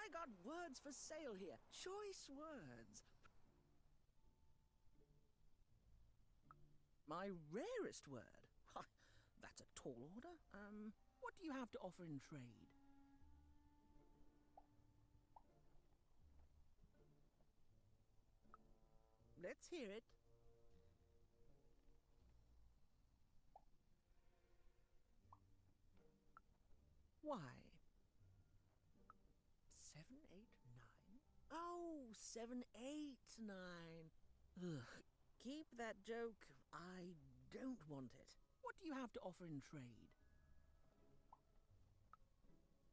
I got words for sale here. Choice words. My rarest word? That's a tall order. What do you have to offer in trade? Let's hear it. Why? 789? Oh, 789. Ugh. Keep that joke. I don't want it. What do you have to offer in trade?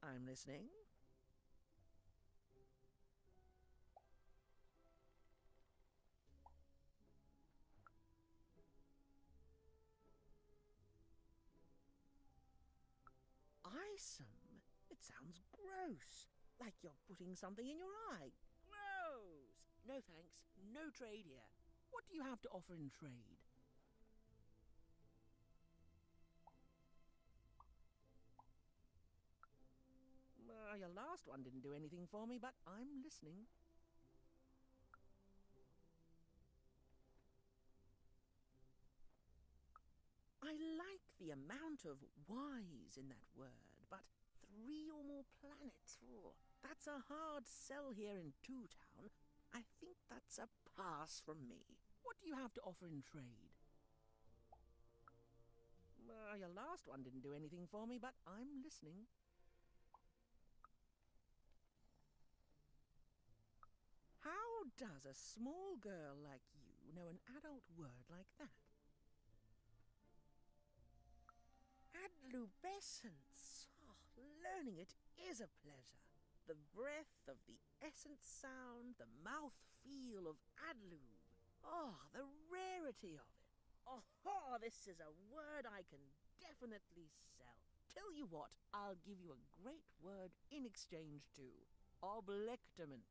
I'm listening. Eyesome? It sounds gross. Like you're putting something in your eye. Gross! No thanks. No trade here. What do you have to offer in trade? Your last one didn't do anything for me, but I'm listening. I like the amount of Y's in that word, but 3 or more planets. Oh, that's a hard sell here in Two Town. I think that's a pass from me. What do you have to offer in trade? Your last one didn't do anything for me, but I'm listening. How does a small girl like you know an adult word like that? Adlubescence. Oh, learning it is a pleasure. The breath of the essence sound, the mouth feel of adlube. Oh, the rarity of it. Oh, this is a word I can definitely sell. Tell you what, I'll give you a great word in exchange too. Oblectament.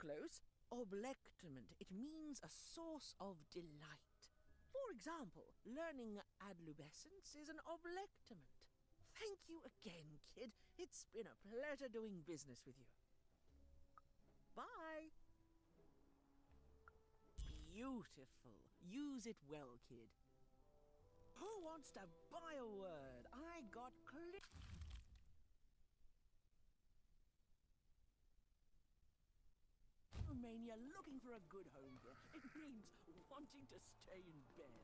Close. Oblectament. It means a source of delight. For example, learning adlubescence is an oblectament. Thank you again, kid. It's been a pleasure doing business with you. Bye. Beautiful. Use it well, kid. Who wants to buy a word? I got clear. Mania looking for a good home here. It means wanting to stay in bed.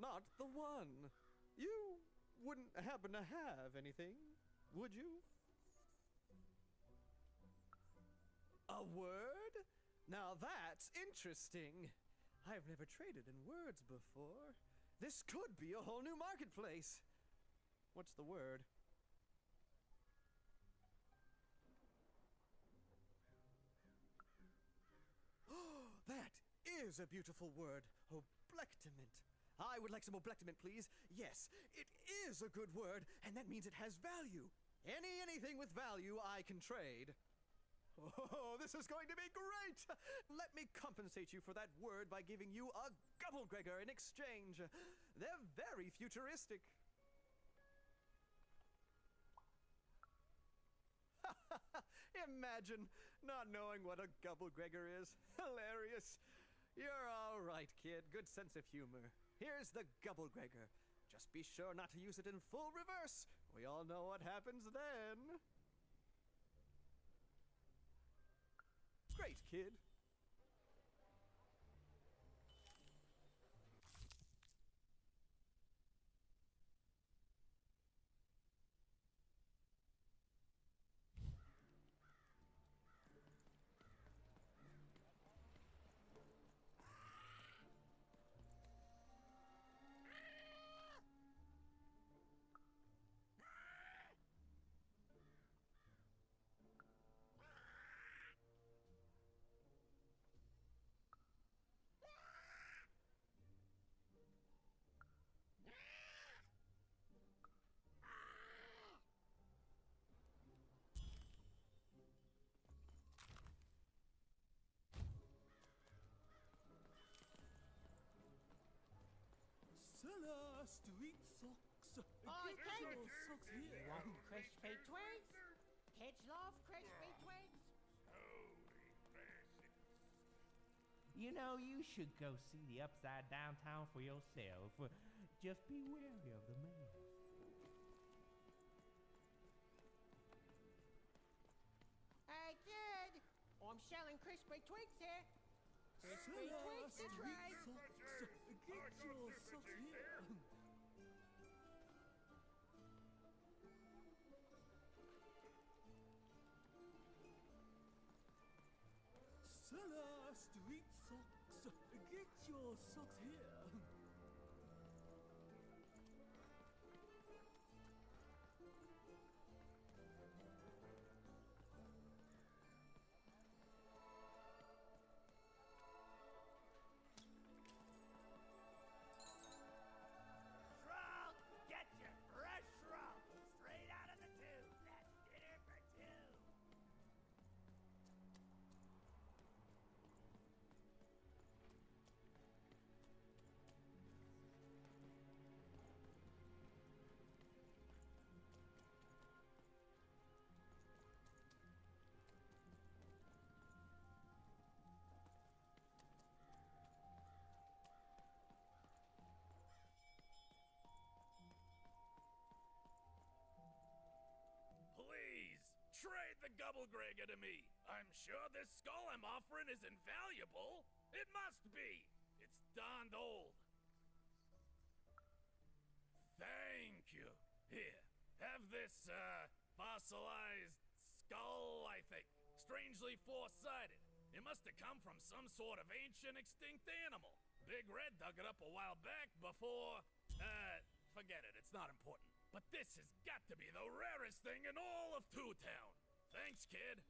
Not the one. You wouldn't happen to have anything, would you? A word? Now that's interesting. I've never traded in words before. This could be a whole new marketplace. What's the word? That is a beautiful word. Oblectament. I would like some oblectament, please. Yes, it is a good word, and that means it has value. Anything with value I can trade. Oh, this is going to be great! Let me compensate you for that word by giving you a Gubblegregor in exchange. They're very futuristic. Imagine not knowing what a Gubblegregor is. Hilarious. You're all right, kid. Good sense of humor. Here's the Gubblegregor. Just be sure not to use it in full reverse. We all know what happens then. Great, kid. Cellar street socks. Oi, Get Kate! your socks here. Want crispy twigs? Kids love crispy twigs. You know, you should go see the upside downtown for yourself. Just be wary of the man. Hey, kid! I'm selling crispy twigs here. Crispy Cellar twigs to street trade. socks. Get your socks here. Cellar street socks. Get your socks here. Shrunk! Get your fresh shrunk! Straight out of the tube! That's dinner for two! Please, trade the Gubblegregor to me. I'm sure this skull I'm offering is invaluable. It must be. It's darned old. Thank you. Here, have this, fossilized skull, I think. Strangely four-sided. It must have come from some sort of ancient extinct animal. Big Red dug it up a while back before, forget it, it's not important. But this has got to be the rarest thing in all of Two Town. Thanks, kid.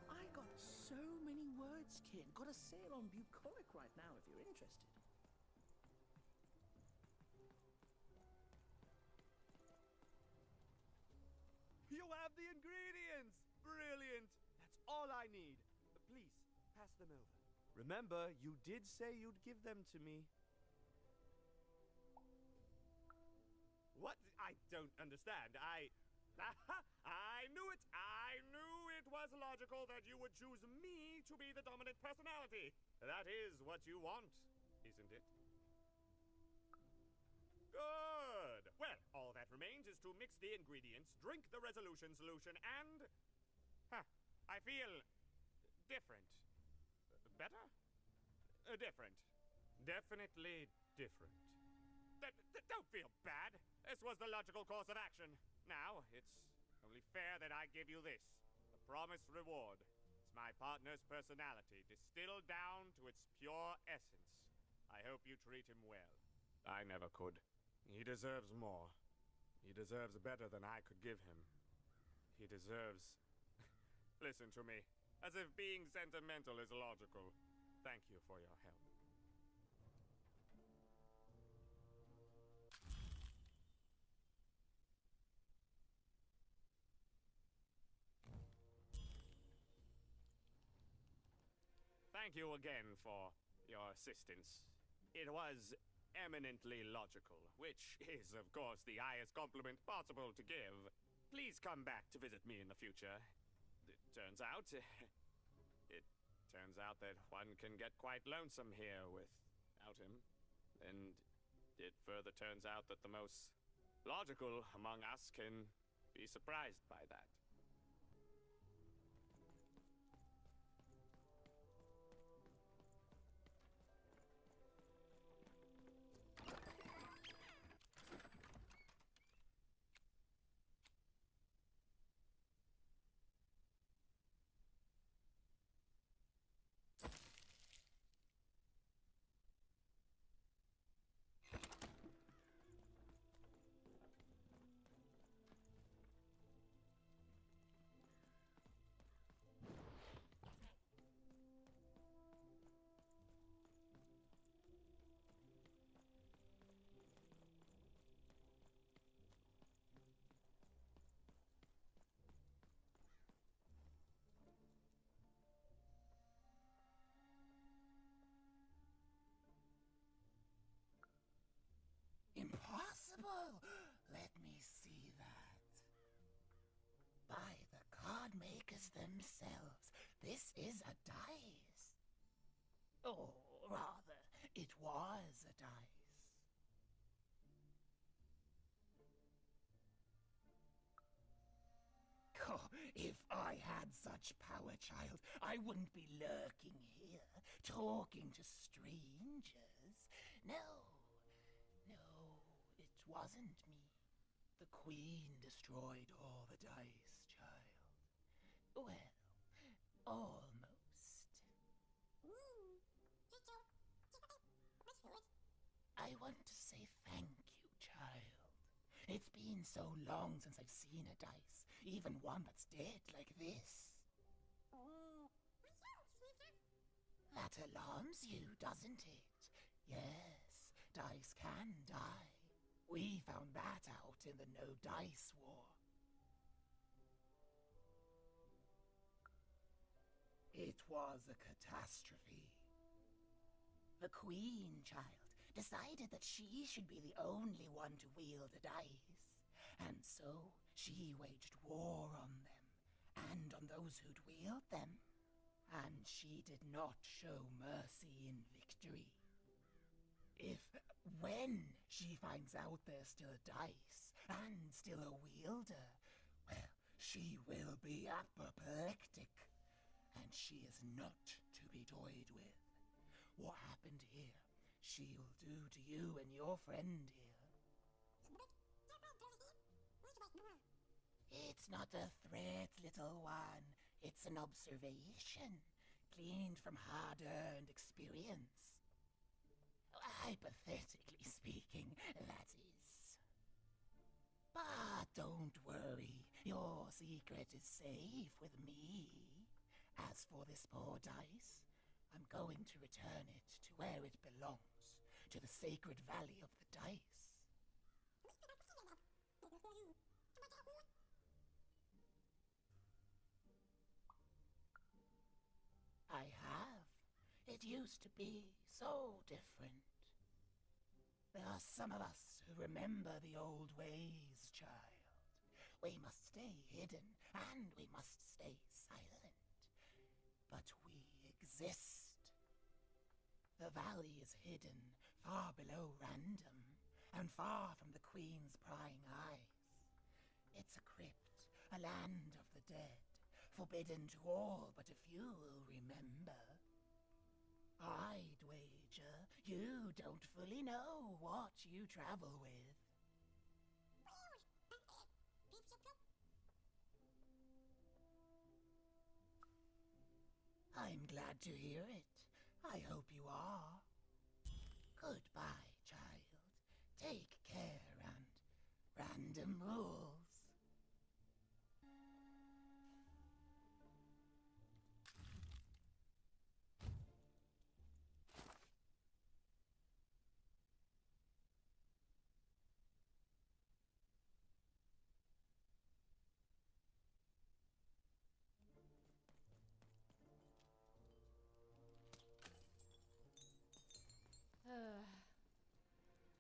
I got so many words, kid. Got a sale on bucolic right now if you're interested. You have the ingredients! Brilliant! That's all I need. Please, pass them over. Remember, you did say you'd give them to me. What? I don't understand. I knew it! I knew it was logical that you would choose me to be the dominant personality. That is what you want, isn't it? Good! Well, all that remains is to mix the ingredients, drink the resolution solution, and... I feel... different. Better? Different. Definitely different. Don't feel bad. This was the logical course of action. Now, it's only fair that I give you this. A promised reward. my partner's personality distilled down to its pure essence. I hope you treat him well. I never could. He deserves more. He deserves better than I could give him. He deserves... Listen to me. As if being sentimental is logical. Thank you for your help. Thank you again for your assistance. It was eminently logical, which is, of course, the highest compliment possible to give. Please come back to visit me in the future. It turns out that one can get quite lonesome here without him. And it further turns out that the most logical among us can be surprised by that. Impossible! Let me see that. By the card makers themselves, this is a dice. Or rather, it was a dice. Oh, if I had such power, child, I wouldn't be lurking here, talking to strangers. No, it wasn't me. The Queen destroyed all the dice, child. Well, almost. I want to say thank you, child. It's been so long since I've seen a dice, even one that's dead like this. That alarms you, doesn't it? Yes, dice can die. We found that out in the No Dice War. It was a catastrophe. The Queen, child, decided that she should be the only one to wield a dice, and so she waged war on them, and on those who'd wield them, and she did not show mercy in victory. When she finds out there's still a dice, and still a wielder, well, she will be apoplectic, and she is not to be toyed with. What happened here, she'll do to you and your friend here. It's not a threat, little one. It's an observation, gleaned from hard-earned experience. Hypothetically speaking, that is. But don't worry, your secret is safe with me. As for this poor dice, I'm going to return it to where it belongs, to the sacred valley of the dice. I have. It used to be so different. There are some of us who remember the old ways, child. We must stay hidden, and we must stay silent. But we exist. The valley is hidden far below random, and far from the Queen's prying eyes. It's a crypt, a land of the dead, forbidden to all but a few will remember. I'd wager you don't fully know what you travel with. glad to hear it. I hope you are. Goodbye, child. Take care and random rules.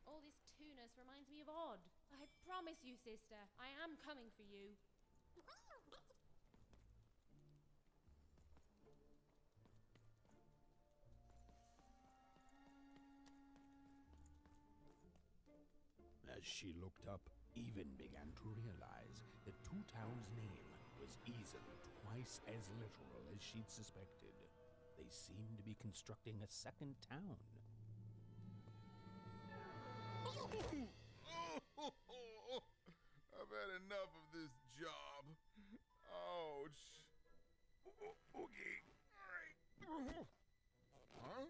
All this tunus reminds me of Odd. I promise you, sister, I am coming for you. As she looked up, Even began to realize that Two Town's name was easily twice as literal as she'd suspected. They seemed to be constructing a second town. I've had enough of this job. Ouch. Okay. All right. Huh?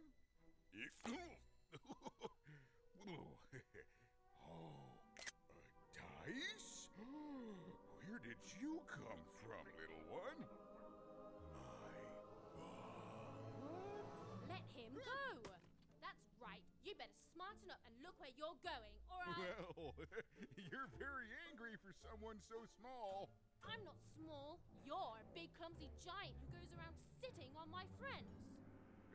Dice? Where did you come from, little one? Let him go! That's right. You better smarten up and look where you're going, or Well, you're very angry for someone so small. I'm not small. You're a big, clumsy giant who goes around sitting on my friends.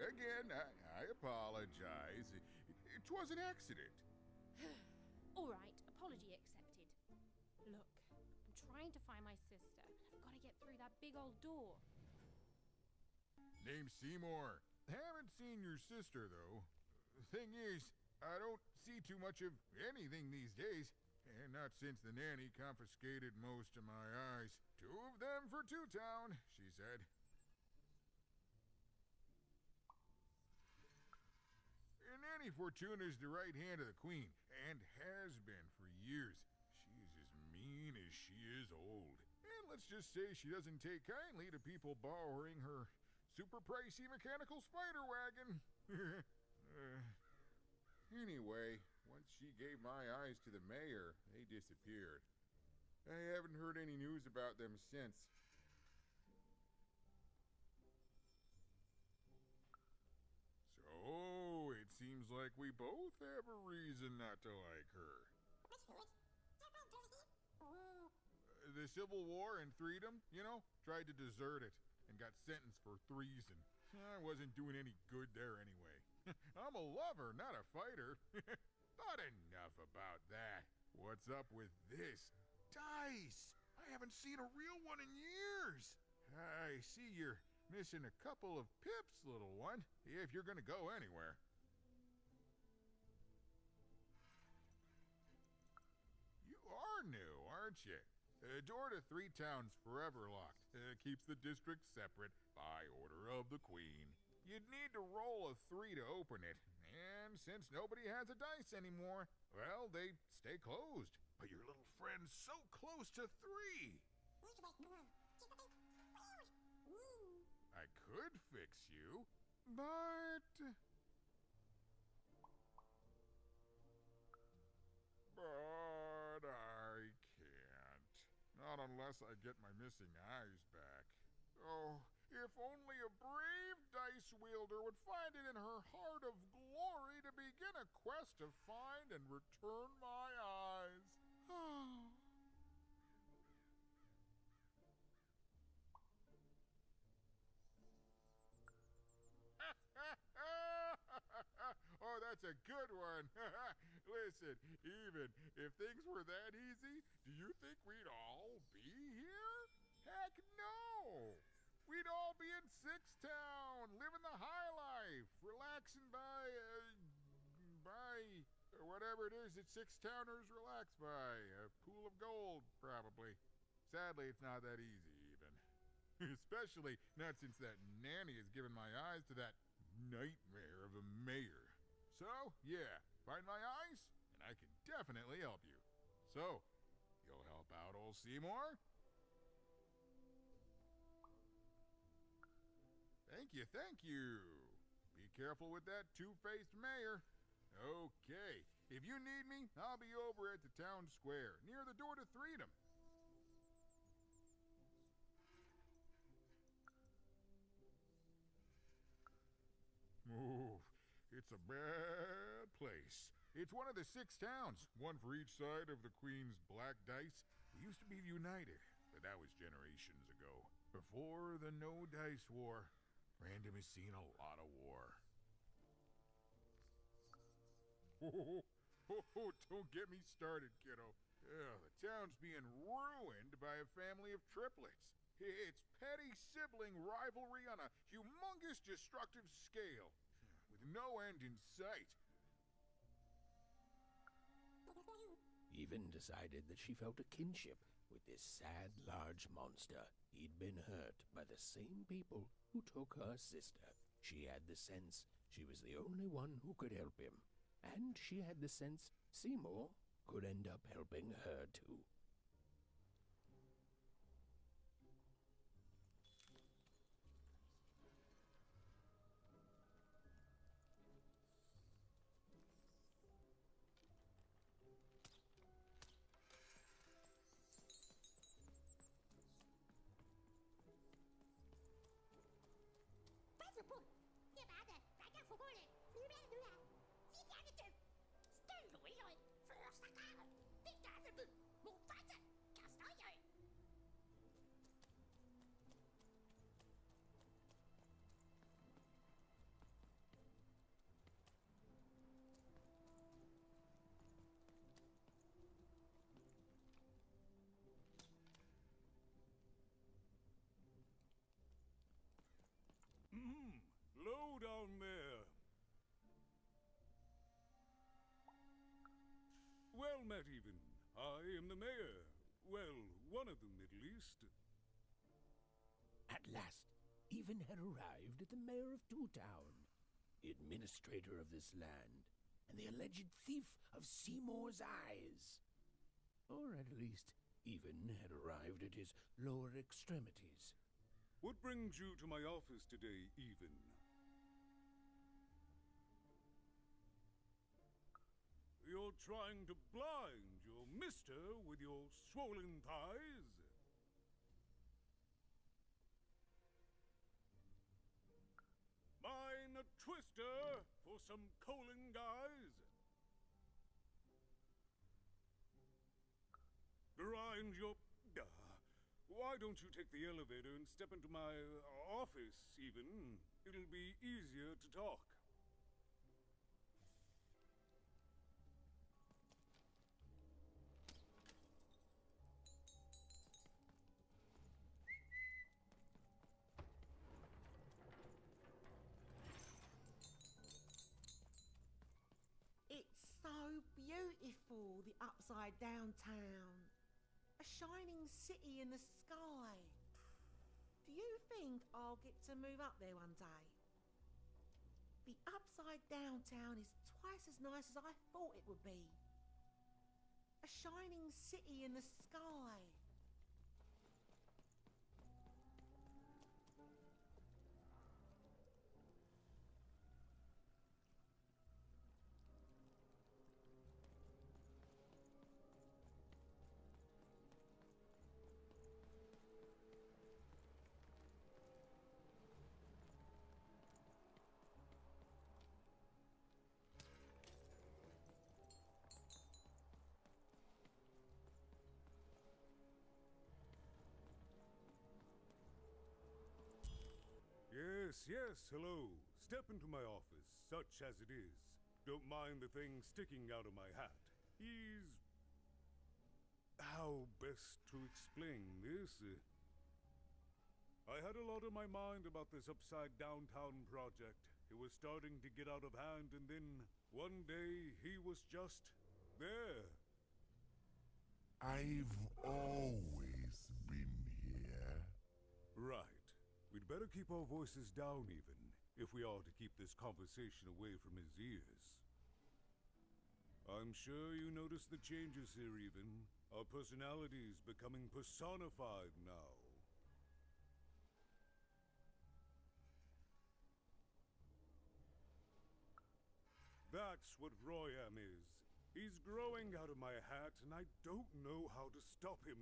Again, I apologize. It was an accident. All right, apology accepted. Look, I'm trying to find my sister, and I've got to get through that big old door. Name's Seymour. Haven't seen your sister, though. Thing is, I don't see too much of anything these days. And not since the nanny confiscated most of my eyes. 2 of them for Two Town, she said. And Nanny Fortuna's the right hand of the queen, and has been for years. She's as mean as she is old. And let's just say she doesn't take kindly to people borrowing her super pricey mechanical spider wagon. Anyway, once she gave my eyes to the mayor, they disappeared. I haven't heard any news about them since. So, it seems like we both have a reason not to like her. The Civil War and freedom, you know, tried to desert it and got sentenced for treason. I wasn't doing any good there anyway. I'm a lover, not a fighter. But enough about that. What's up with this? Dice! I haven't seen a real one in years. I see you're missing a couple of pips, little one, if you're gonna go anywhere. You are new, aren't you? Door to Three Town's forever locked. Keeps the district separate by order of the queen. You'd need to roll a 3 to open it. And since nobody has a dice anymore, well, they stay closed. But your little friend's so close to 3. I could fix you, but... But I can't. Not unless I get my missing eyes back. Oh, if only a brave dice wielder would find it in her heart of glory to begin a quest to find and return my eyes. Oh, that's a good one. Listen, even if things were that easy, do you think we'd all be here? Heck no! We'd all be in Town, living the high life, relaxing by whatever it is that Towners relax by. A pool of gold, probably. Sadly, it's not that easy, even. Especially not since that nanny has given my eyes to that nightmare of a mayor. So, yeah, find my eyes, and I can definitely help you. So, you'll help out old Seymour? Thank you, thank you. Be careful with that two-faced mayor. Okay, if you need me, I'll be over at the town square, near the door to Freedom. Oh, it's a bad place. It's one of the 6 towns, one for each side of the Queen's black dice. We used to be united, but that was generations ago. Before the No Dice War, Random has seen a lot of war. Don't get me started, kiddo. The town's being ruined by a family of triplets. It's petty sibling rivalry on a humongous destructive scale, with no end in sight. Even decided that she felt a kinship with this sad, large monster. He'd been hurt by the same people who took her sister. She had the sense she was the only one who could help him, and she had the sense Seymour could end up helping her too. Low down there. Well met, even. I am the mayor. Well, one of them, at least. At last, Even had arrived at the mayor of Two-Town, the administrator of this land, and the alleged thief of Seymour's eyes. Or at least, Even had arrived at his lower extremities. What brings you to my office today, Even? You're trying to blind your mister with your swollen thighs? Mine a twister for some colon guys? Grind your... why don't you take the elevator and step into my office, Even? It'll be easier to talk. It's so beautiful, the upside down town. A shining city in the sky. Do you think I'll get to move up there one day? The upside down town is twice as nice as I thought it would be. A shining city in the sky. Yes, hello. Step into my office, such as it is. Don't mind the thing sticking out of my hat. He's... how best to explain this? I had a lot on my mind about this upside downtown project. It was starting to get out of hand, and then one day he was just there. I've always been here. Right. We'd better keep our voices down, Even, if we are to keep this conversation away from his ears. I'm sure you noticed the changes here, Even. Our personalities becoming personified now. That's what Royam is. He's growing out of my hat, and I don't know how to stop him.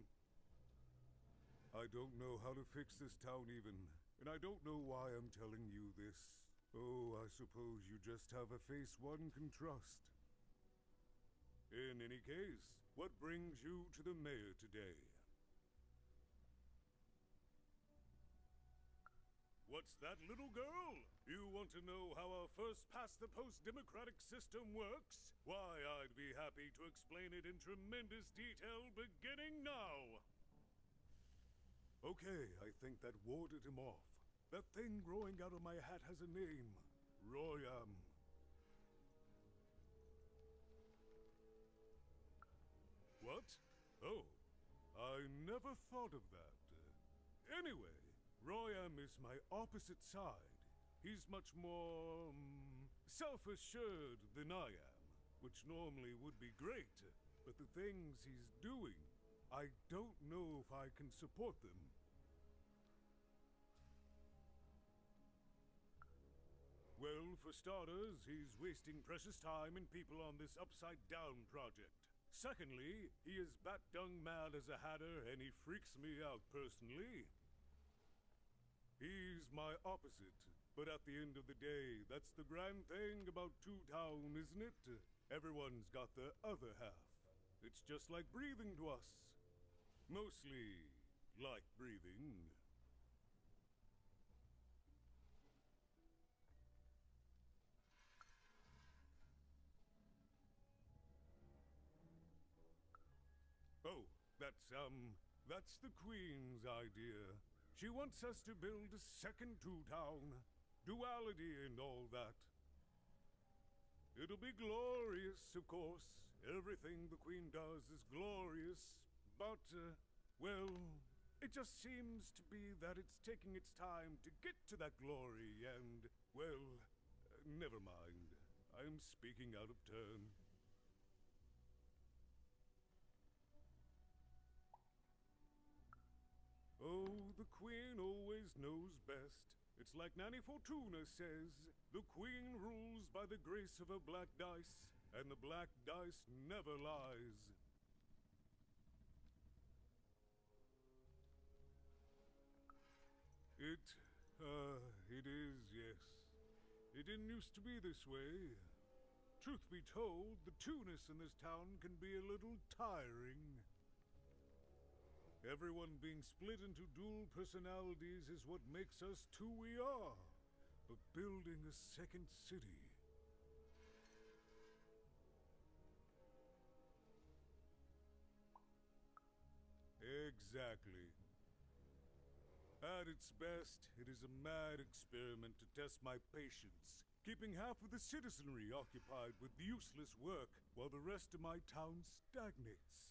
I don't know how to fix this town even, and I don't know why I'm telling you this. Oh, I suppose you just have a face one can trust. In any case, what brings you to the mayor today? What's that, little girl? You want to know how our first-past-the-post democratic system works? Why, I'd be happy to explain it in tremendous detail beginning now. Okay, I think that warded him off. That thing growing out of my hat has a name. Royam. What? Oh, I never thought of that. Anyway, Royam is my opposite side. He's much more, self-assured than I am, which normally would be great, but the things he's doing, I don't know if I can support them. Well, for starters, he's wasting precious time and people on this upside-down project. Secondly, he is bat-dung mad as a hatter, and he freaks me out personally. He's my opposite, but at the end of the day, that's the grand thing about Two Town, isn't it? Everyone's got their other half. It's just like breathing to us. Mostly like breathing. Oh, that's the Queen's idea. She wants us to build a second Two Town. Duality and all that. It'll be glorious, of course. Everything the Queen does is glorious. But, well, it just seems to be that it's taking its time to get to that glory and, well, never mind. I'm speaking out of turn. Oh, the Queen always knows best. It's like Nanny Fortuna says, the Queen rules by the grace of her black dice, and the black dice never lies. It is, yes. It didn't used to be this way. Truth be told, the two-ness in this town can be a little tiring. Everyone being split into dual personalities is what makes us who we are. But building a second city... Exactly. At its best, it is a mad experiment to test my patience, keeping half of the citizenry occupied with useless work while the rest of my town stagnates.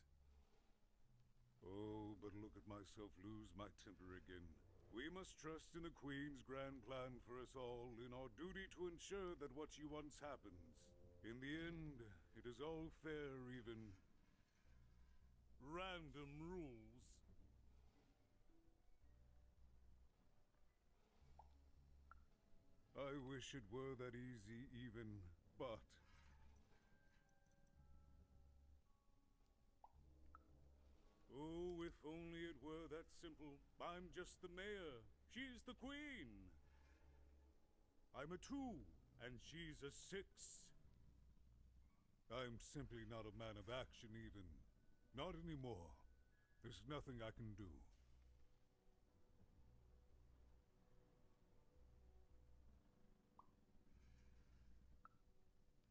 Oh, but look at myself lose my temper again. We must trust in the Queen's grand plan for us all, in our duty to ensure that what she wants happens. In the end, it is all fair, even random rules. I wish it were that easy, even, but... Oh, if only it were that simple. I'm just the mayor. She's the Queen. I'm a 2, and she's a 6. I'm simply not a man of action, even. Not anymore. There's nothing I can do.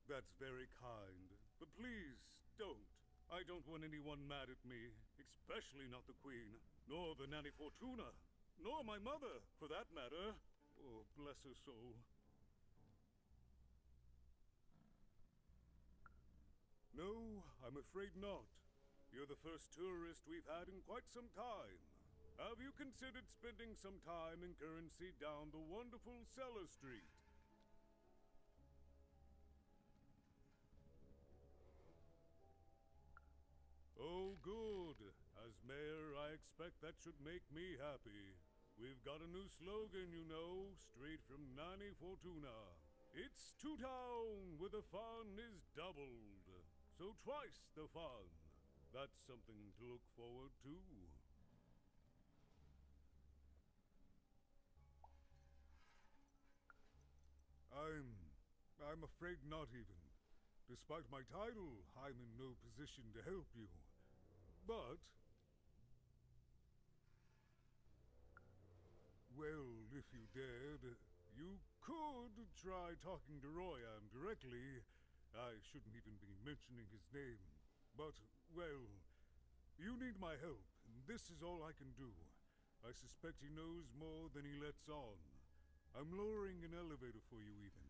That's very kind, but please, don't. I don't want anyone mad at me, especially not the Queen, nor the Nanny Fortuna, nor my mother, for that matter. Oh, bless her soul. No, I'm afraid not. You're the first tourist we've had in quite some time. Have you considered spending some time in currency down the wonderful Cellar Street? Oh, good. As mayor, I expect that should make me happy. We've got a new slogan, you know, straight from Nanny Fortuna. It's to town where the fun is doubled. So twice the fun. That's something to look forward to. I'm afraid not even. Despite my title, I'm in no position to help you. But... well, if you dared, you could try talking to Royan directly. I shouldn't even be mentioning his name. But, well, you need my help, and this is all I can do. I suspect he knows more than he lets on. I'm lowering an elevator for you even.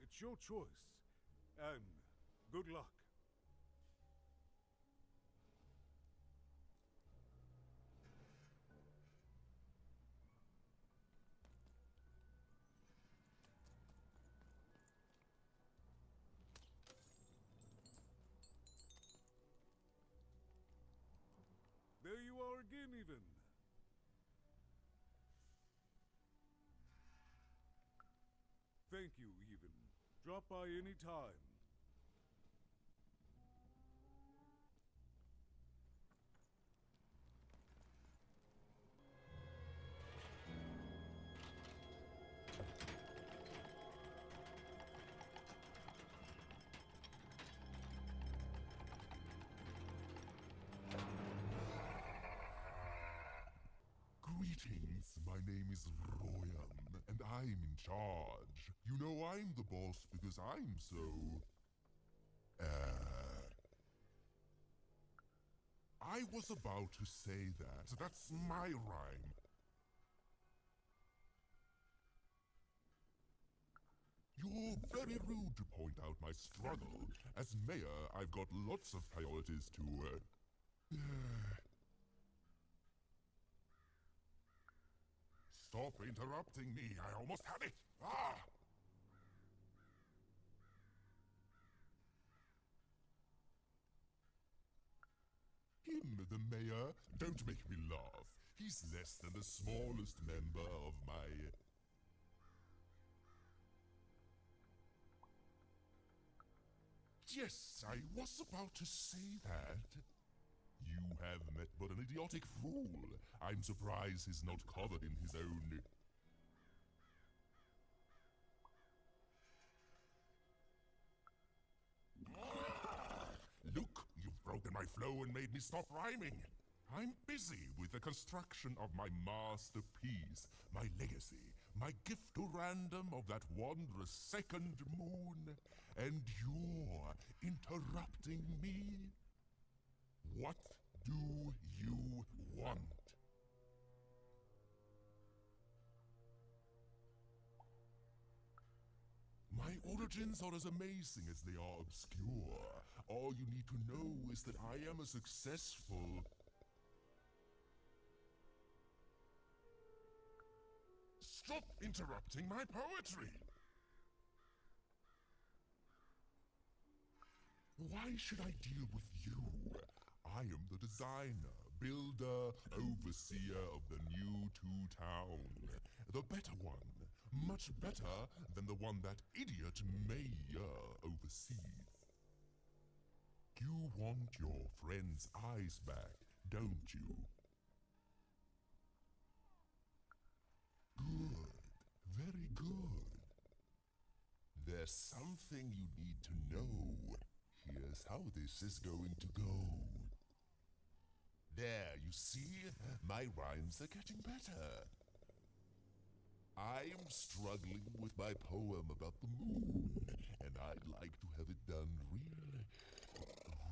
It's your choice. And good luck. There you are again, even. Thank you, even. Drop by any time. Greetings, my name is Royan, and I'm in charge. You know I'm the boss because I'm so... I was about to say that. That's my rhyme. You're very rude to point out my struggle. As mayor, I've got lots of priorities to, Stop interrupting me. I almost had it. Ah! Him, the mayor? Don't make me laugh. He's less than the smallest member of my... Yes, I was about to say that. You have met but an idiotic fool. I'm surprised he's not covered in his own... Look, you've broken my flow and made me stop rhyming. I'm busy with the construction of my masterpiece, my legacy, my gift to random of that wondrous second moon. And you're interrupting me? What do you want? My origins are as amazing as they are obscure. All you need to know is that I am a successful... Stop interrupting my poetry! Why should I deal with you? I am the designer, builder, overseer of the new town. The better one. Much better than the one that idiot mayor oversees. You want your friend's eyes back, don't you? Good. Very good. There's something you need to know. Here's how this is going to go. There, you see? My rhymes are getting better. I'm struggling with my poem about the moon, and I'd like to have it done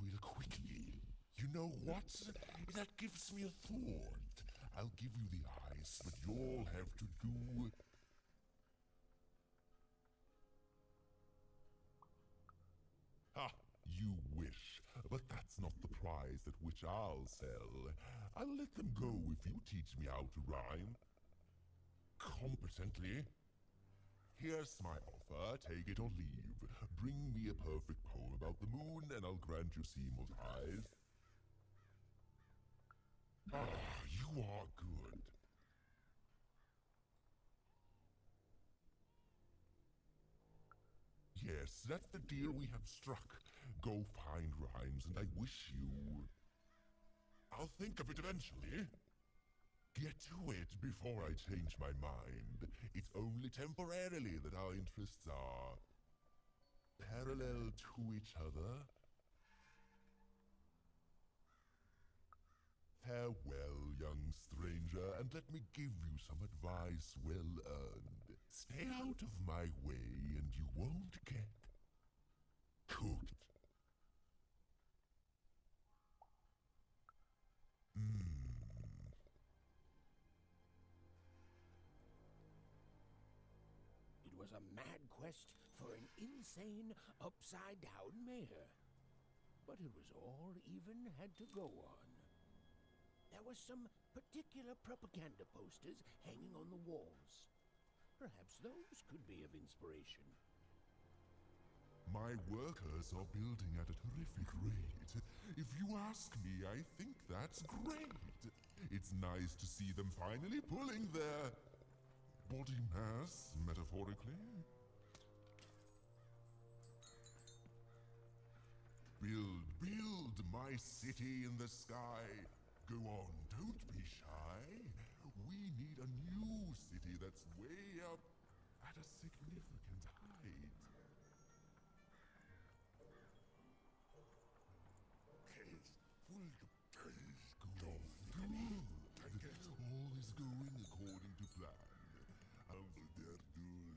real quickly. You know what? That gives me a thought. I'll give you the eyes, but you'll have to do... Ha! You wish, but that's not the prize at which I'll sell. I'll let them go if you teach me how to rhyme. Competently. Here's my offer, take it or leave. Bring me a perfect poem about the moon and I'll grant you Seymour's eyes. Ah, you are good. Yes, that's the deal we have struck. Go find rhymes, and I wish you... I'll think of it eventually. Get to it before I change my mind. It's only temporarily that our interests are parallel to each other. Farewell, young stranger, and let me give you some advice well earned. Stay out of my way, and you won't get cooked. It was a mad quest for an insane, upside-down mayor. But it was all even had to go on. There were some particular propaganda posters hanging on the walls. Perhaps those could be of inspiration. My workers are building at a terrific rate. If you ask me, I think that's great. It's nice to see them finally pulling their body mass, metaphorically. Build my city in the sky. Go on, don't be shy. We need a new city that's way up at a significant height. All is going according to plan. How's there doing?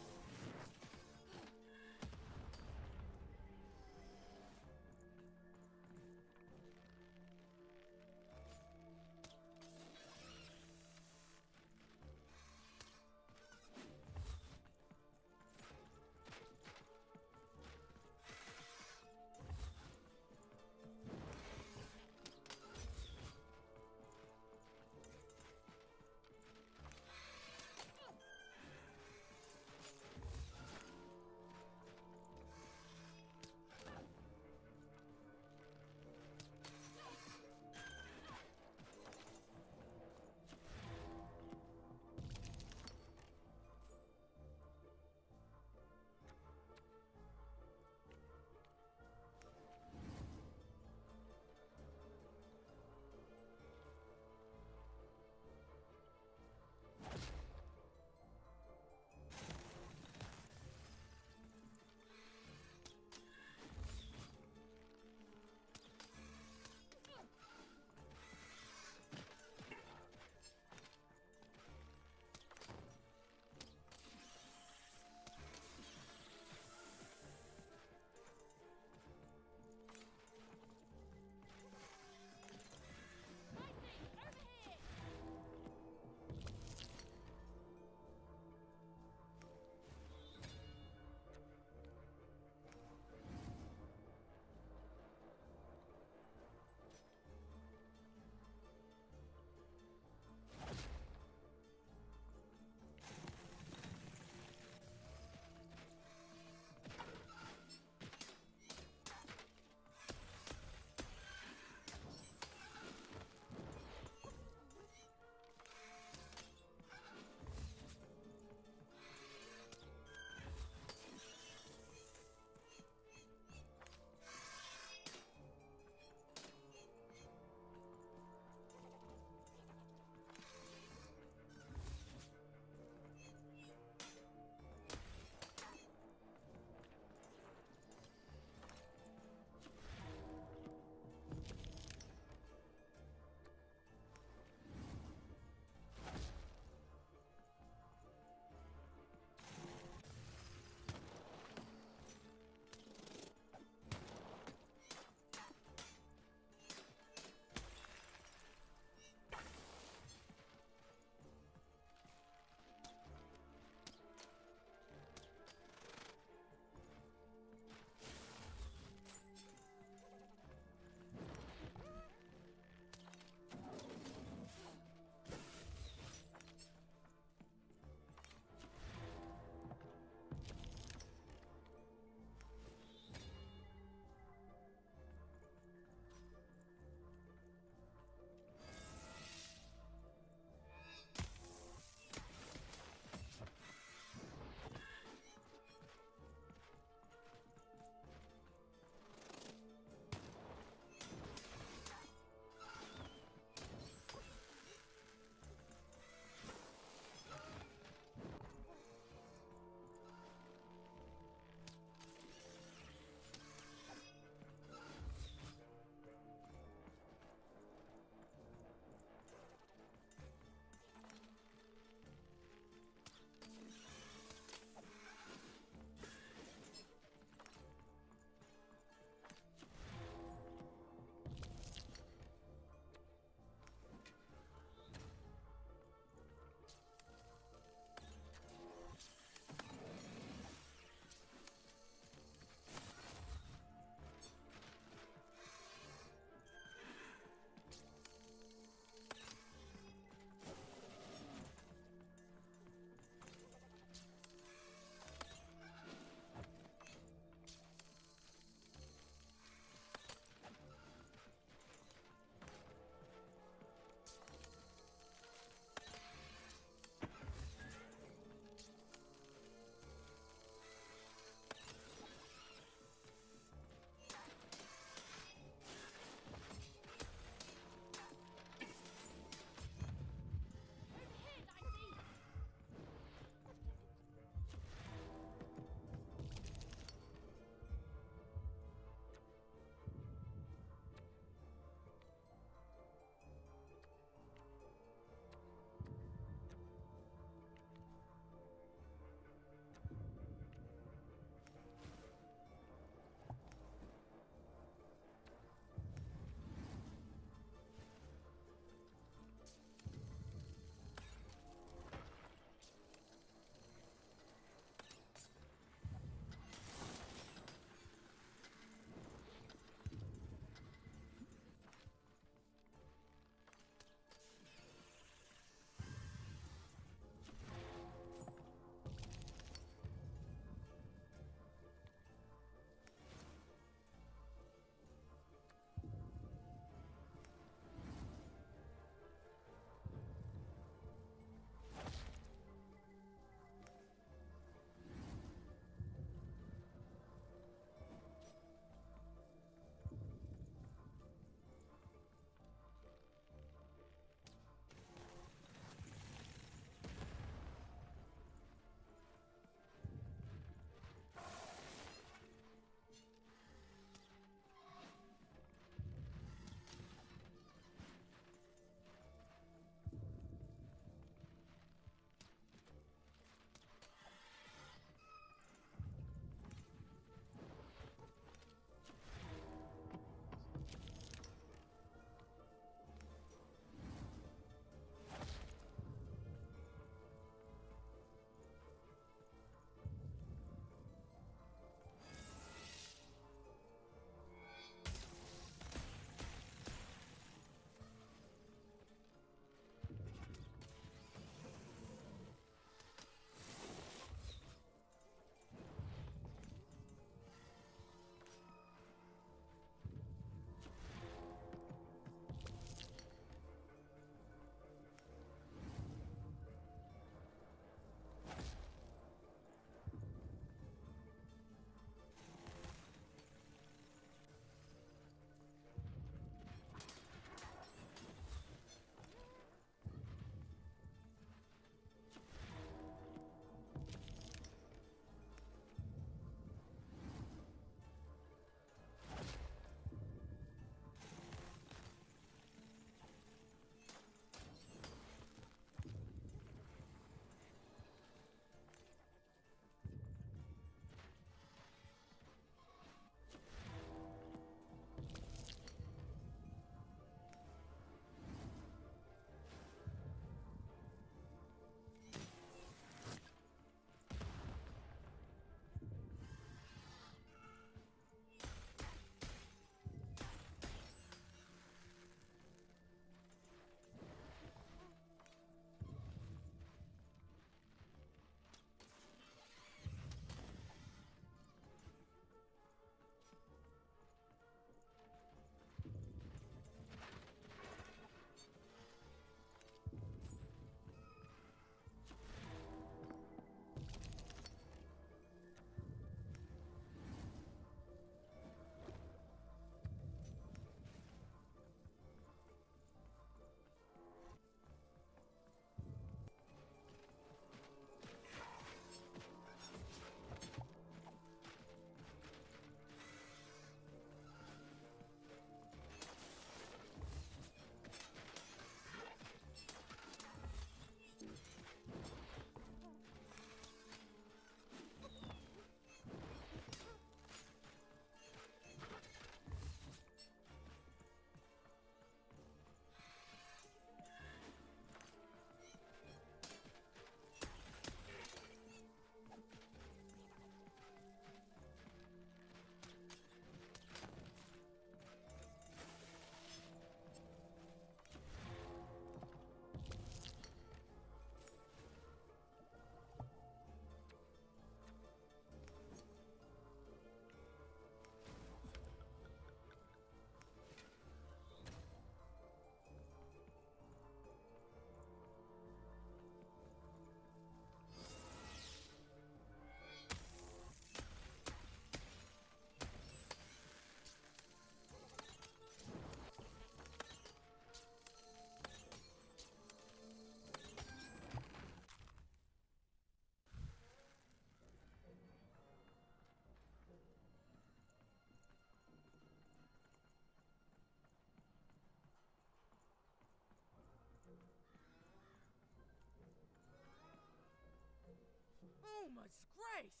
disgrace!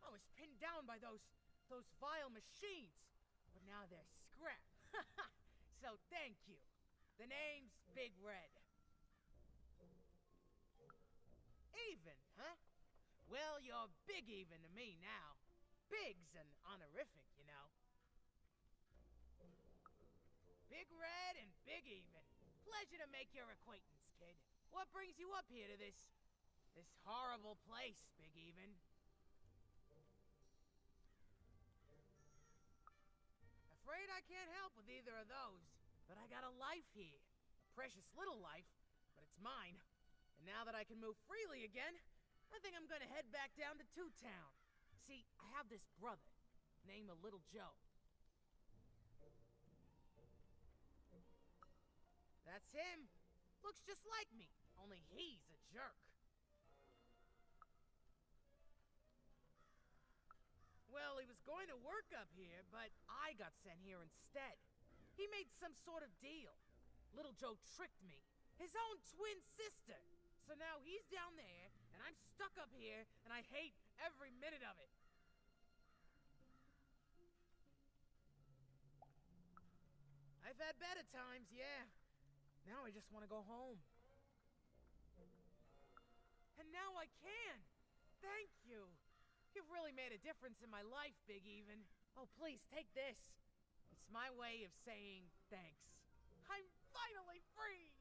I was pinned down by those vile machines, but now they're scrap. So thank you. The name's Big Red. Even, huh? Well, you're big even to me now. Big's an honorific, you know. Big Red and Big Even. Pleasure to make your acquaintance, kid. What brings you up here to this horrible place, Big Even? Afraid I can't help with either of those, but I got a life here. A precious little life, but it's mine. And now that I can move freely again, I think I'm gonna head back down to Two-Town. See, I have this brother, named Little Joe. That's him. Looks just like me, only he's a jerk. Well, he was going to work up here, but I got sent here instead. He made some sort of deal. Little Joe tricked me. His own twin sister. So now he's down there, and I'm stuck up here, and I hate every minute of it. I've had better times, yeah. Now I just want to go home. And now I can! Thank you! You've really made a difference in my life, Big Even. Oh, please, take this. It's my way of saying thanks. I'm finally free!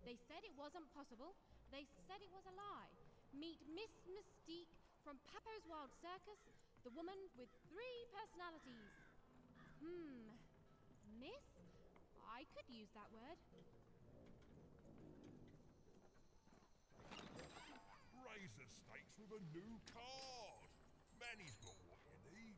They said it wasn't possible. They said it was a lie. Meet Miss Mystique from Papo's Wild Circus, the woman with 3 personalities. Miss? I could use that word. Raise the stakes with a new card. Manny's got what you need.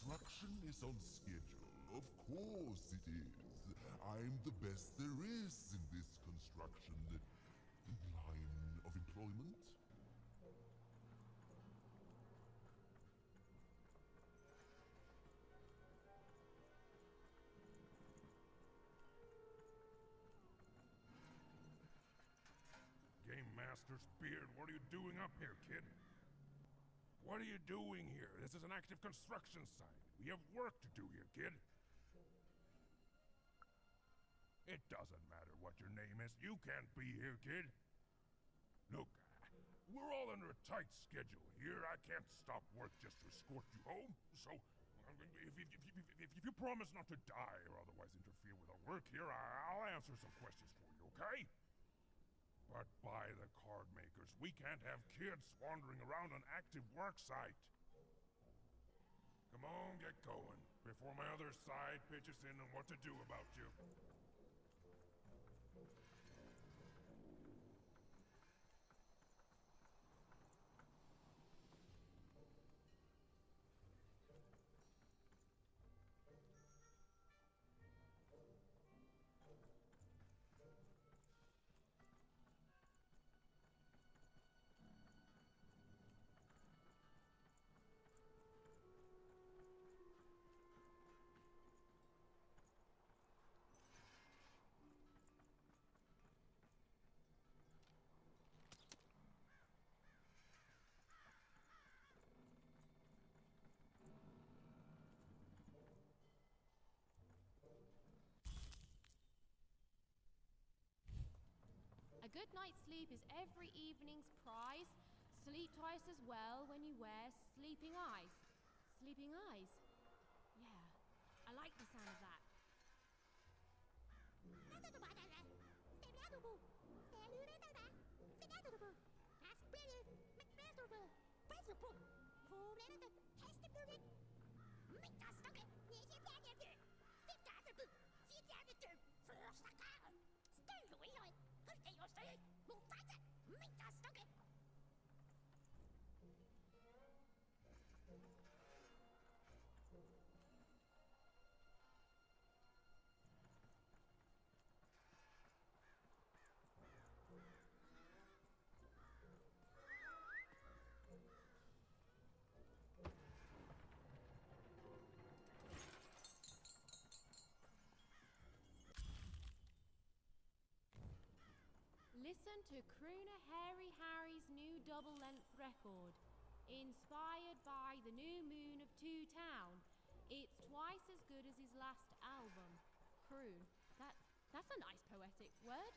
Construction is on schedule. Of course it is. I'm the best there is in this construction line of employment. Game Master's beard, what are you doing up here, kid? What are you doing here? This is an active construction site. We have work to do here, kid. It doesn't matter what your name is. You can't be here, kid. Look, we're all under a tight schedule here. I can't stop work just to escort you home. So, if you promise not to die or otherwise interfere with our work here, I'll answer some questions for you, okay? But by the card makers, we can't have kids wandering around an active work site. Come on, get get going before my other side pitches in on what to do about you. A good night's sleep is every evening's prize. Sleep twice as well when you wear sleeping eyes. Sleeping eyes? Yeah, I like the sound of that. Listen to crooner Hairy Harry's new double-length record, inspired by the new moon of Two Town. It's twice as good as his last album, Croon. That's a nice poetic word.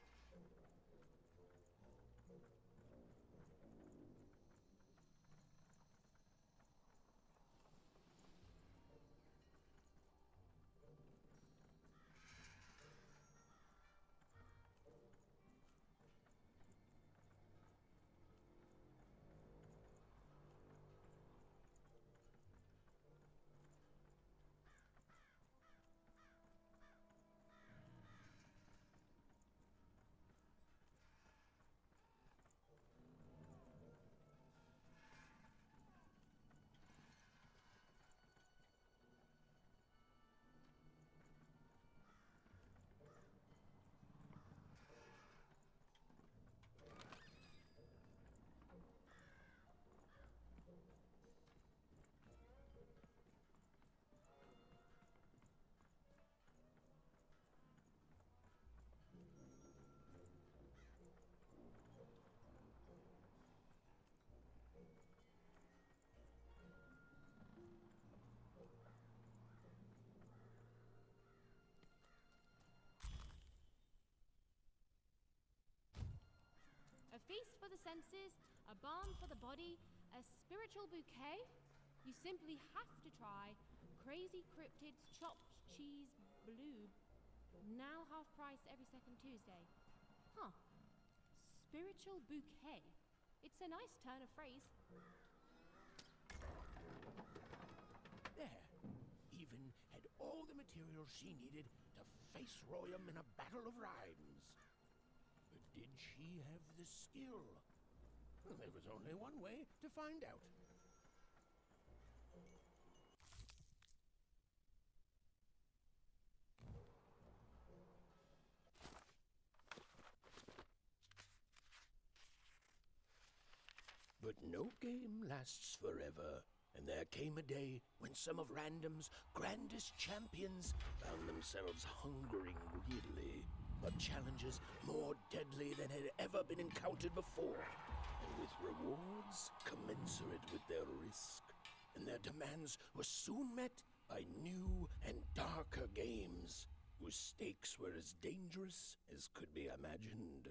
A feast for the senses, a balm for the body, a spiritual bouquet. You simply have to try Crazy Cryptid's chopped cheese bloob. Now half price every second Tuesday. Huh. Spiritual bouquet. It's a nice turn of phrase. There. Even had all the material she needed to face Royam in a battle of rhymes. But did she have the skill? Well, there was only one way to find out. But no game lasts forever, and there came a day when some of Random's grandest champions found themselves hungering greedily for challenges more deadly than had ever been encountered before, and with rewards commensurate with their risk. And their demands were soon met by new and darker games, whose stakes were as dangerous as could be imagined.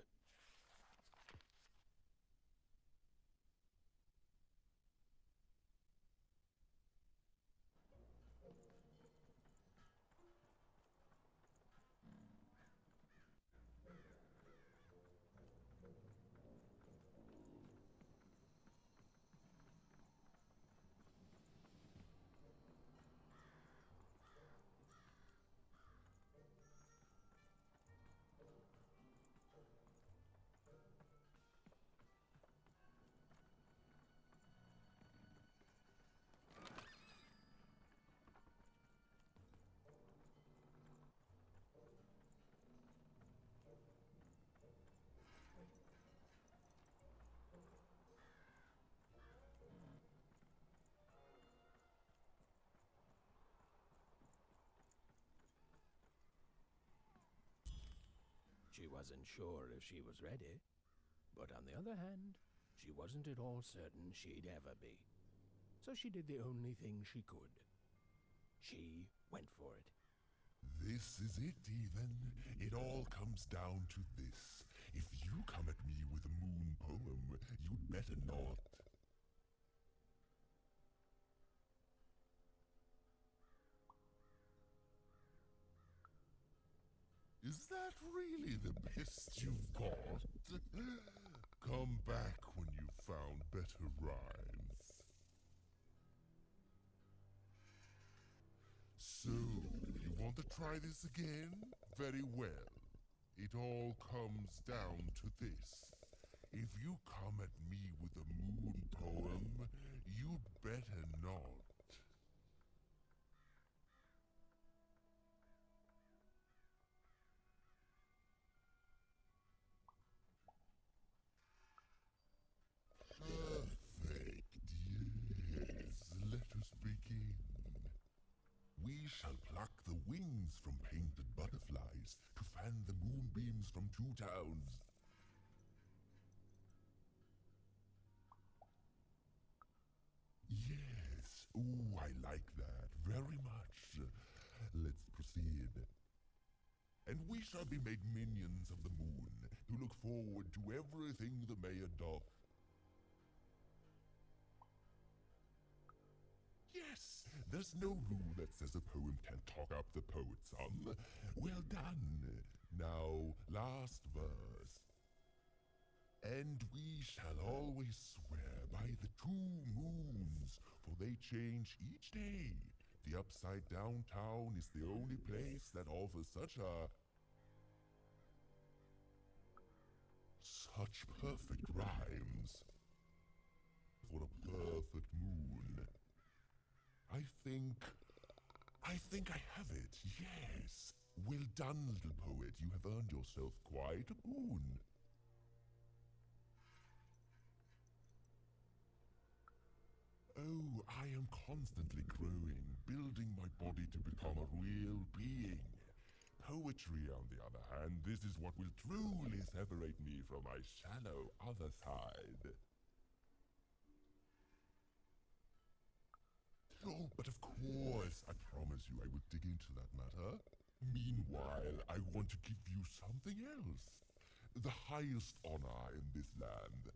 She wasn't sure if she was ready, but on the other hand, she wasn't at all certain she'd ever be. So she did the only thing she could. She went for it. This is it, even. It all comes down to this. If you come at me with a moon poem, you'd better not. Is that really the best you've got? Come back when you've found better rhymes. So, you want to try this again? Very well. It all comes down to this. If you come at me with a moon poem, you'd better not. Perfect, yes. Let us begin. We shall pluck the wings from painted butterflies to fan the moonbeams from two towns. Yes, ooh, I like that very much. Let's proceed. And we shall be made minions of the moon, to look forward to everything the mayor doth. Yes, there's no rule that says a poem can't talk up the poet some. Well done. Now, last verse. And we shall always swear by the two moons, for they change each day. The upside down town is the only place that offers such perfect rhymes. For a perfect moon. I think I have it, yes. Well done, little poet. You have earned yourself quite a boon. Oh, I am constantly growing, building my body to become a real being. Poetry, on the other hand, this is what will truly separate me from my shallow other side. Oh, but of course, I promise you I will dig into that matter. Meanwhile, I want to give you something else. The highest honor in this land.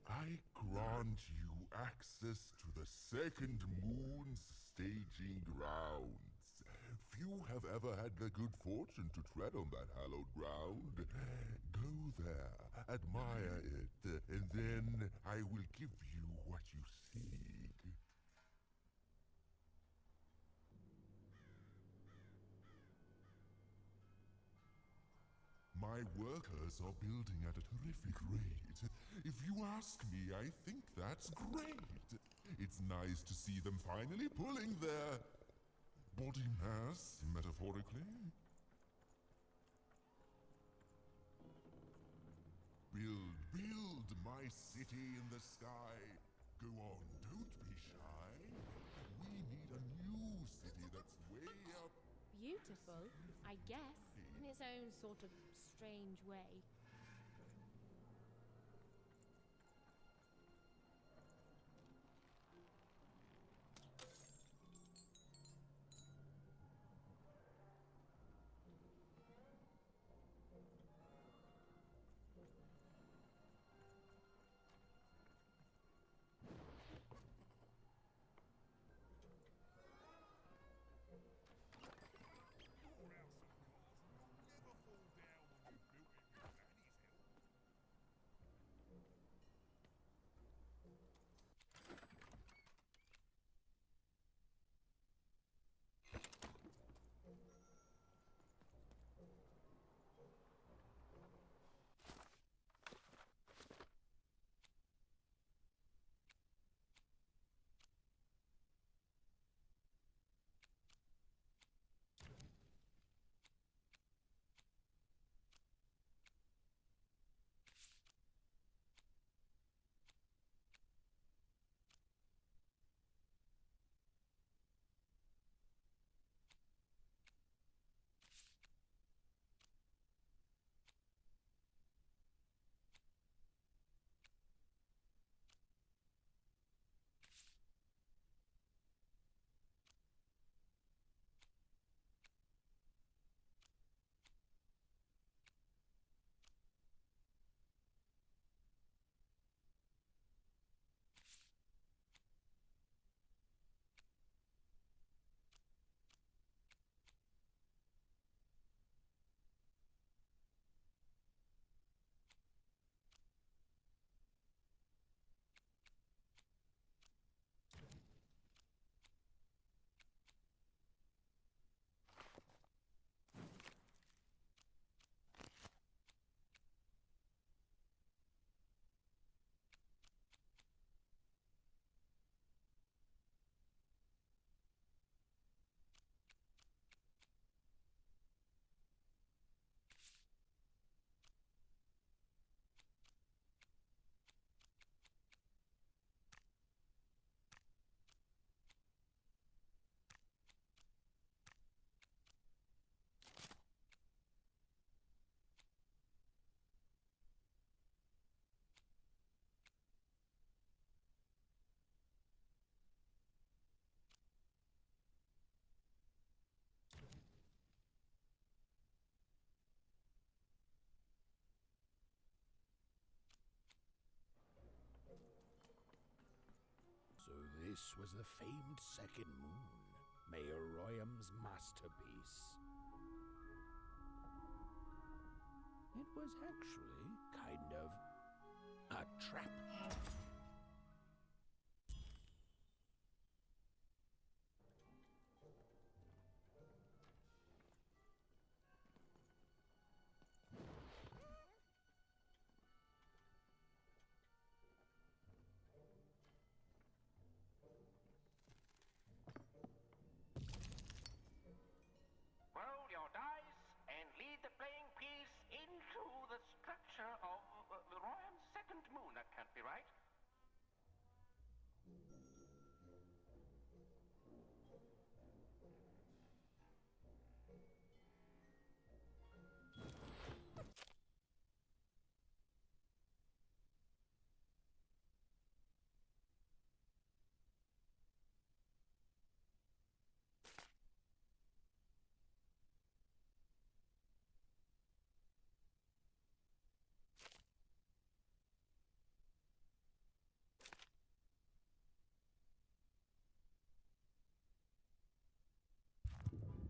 I grant you access to the second moon's staging grounds. Few have ever had the good fortune to tread on that hallowed ground. Go there, admire it, and then I will give you what you seek. My workers are building at a terrific rate. If you ask me, I think that's great. It's nice to see them finally pulling their body mass, metaphorically. Build my city in the sky. Go on, don't be shy. We need a new city that's way up. Beautiful, I guess, in its own sort of strange way. This was the famed second moon, Mayor Royam's masterpiece. It was actually kind of a trap. Roll your dice and lead the playing piece into the structure of the Royam's second moon. That can't be right.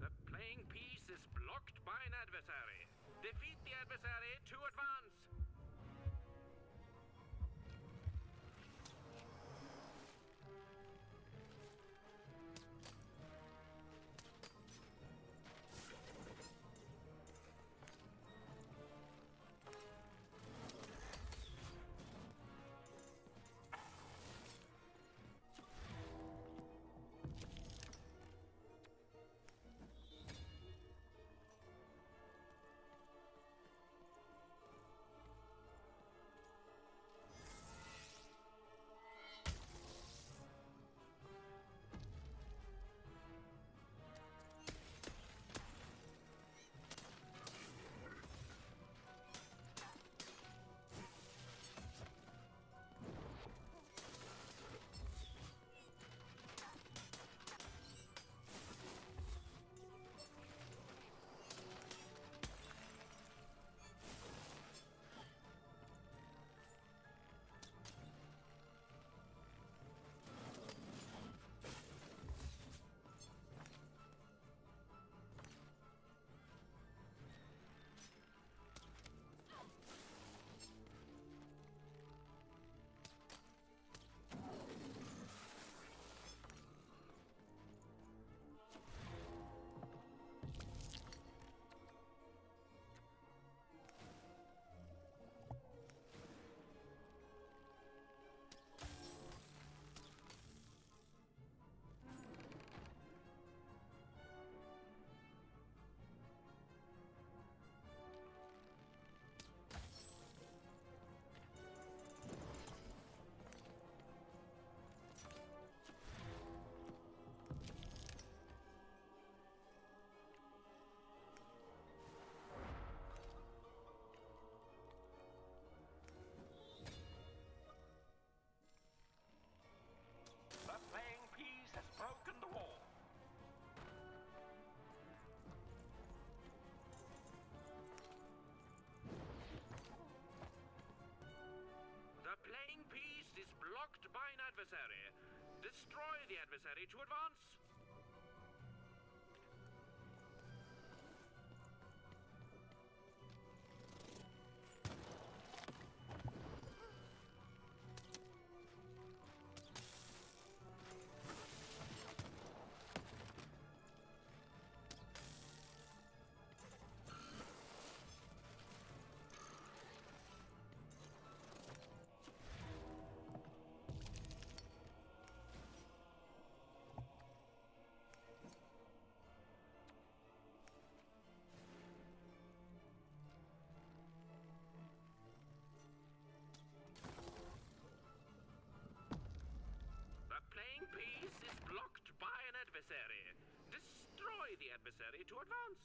The playing piece is blocked by an adversary. Defeat the adversary to advance. The playing piece has broken the wall. The playing piece is blocked by an adversary. Destroy the adversary to advance. The playing piece is blocked by an adversary. Destroy the adversary to advance.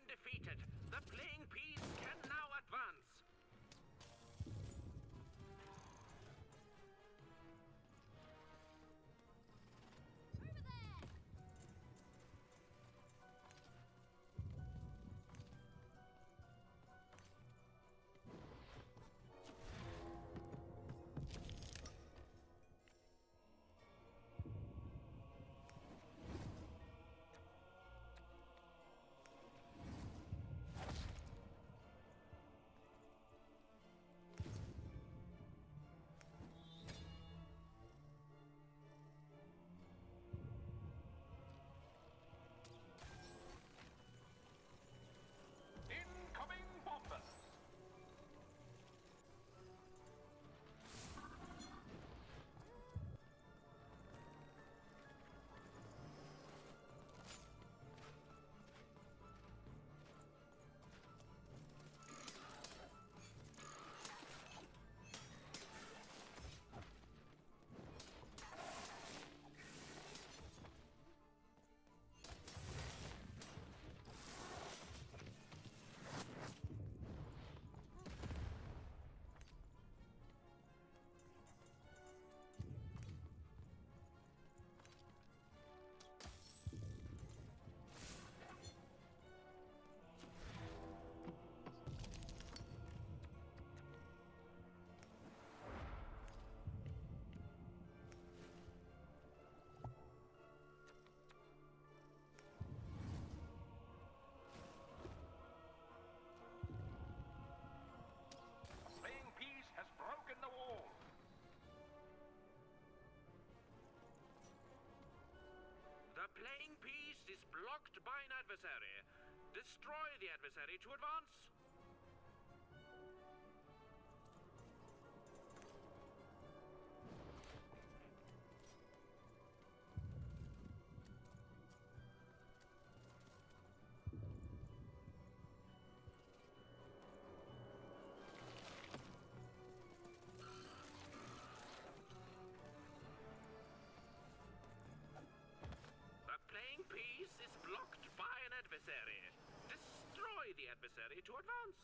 defeated. The playing piece can now advance. Incoming bombers! The playing piece has broken the wall. The playing piece is blocked by an adversary. Destroy the adversary to advance. The playing piece is blocked by an adversary. Destroy the adversary to advance.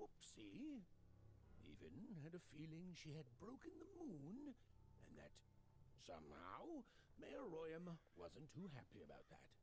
whoopsie even had a feeling she had broken the moon, and that somehow Mayor Royam wasn't too happy about that.